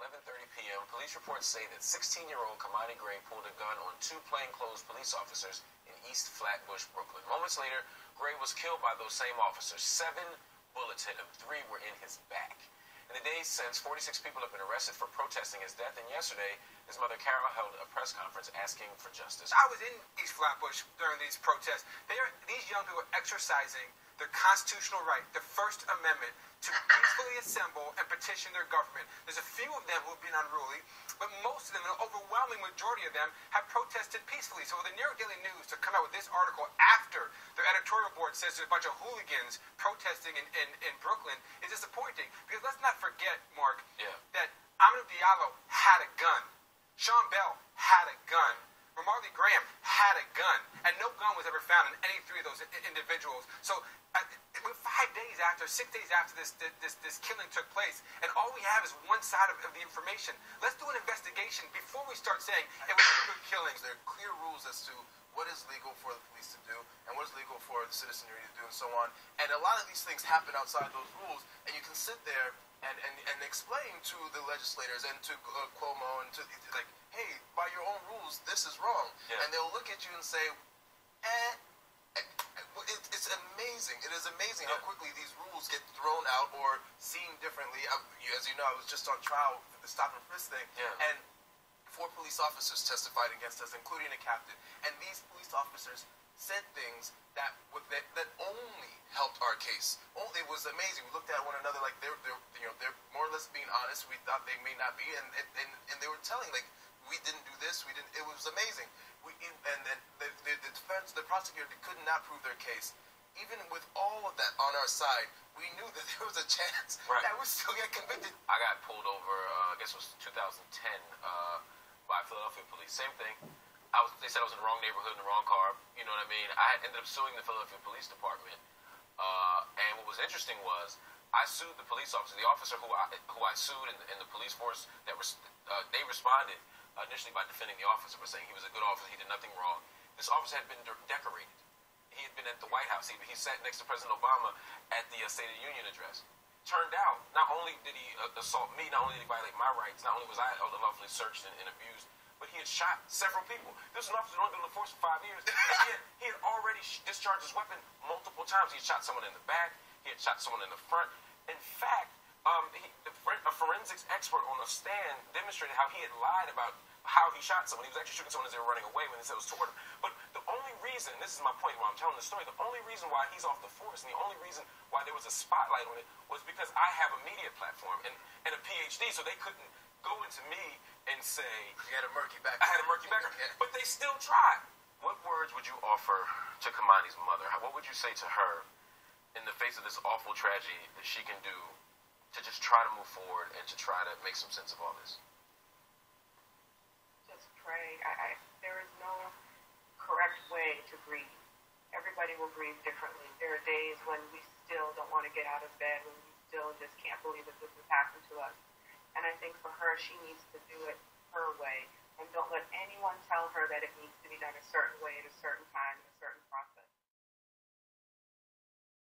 11:30 p.m., police reports say that 16-year-old Kimani Gray pulled a gun on two plainclothes police officers in East Flatbush, Brooklyn. Moments later, Gray was killed by those same officers. 7 bullets hit him. 3 were in his back. In the days since, 46 people have been arrested for protesting his death, and yesterday, his mother Carol held a press conference asking for justice. I was in East Flatbush during these protests. These young people are exercising their constitutional right, the First Amendment, to peacefully assemble and petition their government. There's a few of them who have been unruly, but most of them, an overwhelming majority of them, have protested peacefully. So for the New York Daily News to come out with this article after their editorial board says there's a bunch of hooligans protesting in Brooklyn is disappointing. Because let's not forget, Mark, that Amadou Diallo had a gun. Sean Bell had a gun. Ramarley Graham had a gun, and no gun was ever found in any 3 of those individuals. So, 5 days after, 6 days after this killing took place, and all we have is one side of the information. Let's do an investigation before we start saying it was good killings. There are clear rules as to what is legal for the police to do and what is legal for the citizenry to do, and so on. And a lot of these things happen outside those rules, and you can sit there and explain to the legislators and to Cuomo and to like, hey, by your own rules, this is wrong. And they'll look at you and say, it's amazing. It is amazing how quickly these rules get thrown out or seen differently. As you know, I was just on trial for the stop and frisk thing, and 4 police officers testified against us, including a captain. And these police officers said things that only helped our case. Oh, it was amazing. We looked at one another like they're more or less being honest. We thought they may not be, and they were telling like, we didn't do this. We didn't. It was amazing. And then the defense, the prosecutor could not prove their case. Even with all of that on our side, we knew that there was a chance that we still get convicted. I got pulled over. I guess it was 2010 by Philadelphia police. Same thing. They said I was in the wrong neighborhood, in the wrong car. You know what I mean? I ended up suing the Philadelphia Police Department. And what was interesting was I sued the police officer. The officer who I sued and the police force they responded initially by defending the officer, by saying he was a good officer, he did nothing wrong. This officer had been decorated. He had been at the White House. He sat next to President Obama at the State of the Union address. Turned out, not only did he assault me, not only did he violate my rights, not only was I unlawfully searched and abused, but he had shot several people. This was an officer who had been in the force for 5 years. He had already discharged his weapon multiple times. He had shot someone in the back. He had shot someone in the front. In fact, a forensics expert on a stand demonstrated how he had lied about how he shot someone. He was actually shooting someone as they were running away when they said it was toward him. But the only reason, and this is my point while I'm telling the story, the only reason why he's off the force and the only reason why there was a spotlight on it was because I have a media platform and a PhD, so they couldn't go into me and say, you had a murky background. I had a murky background. But they still tried. What words would you offer to Kimani's mother? What would you say to her in the face of this awful tragedy that she can do to just try to move forward and to try to make some sense of all this? Just pray. There is no correct way to grieve. Everybody will grieve differently. There are days when we still don't want to get out of bed, when we still just can't believe that this has happened to us. And I think for her, she needs to do it her way. And don't let anyone tell her that it needs to be done a certain way at a certain time.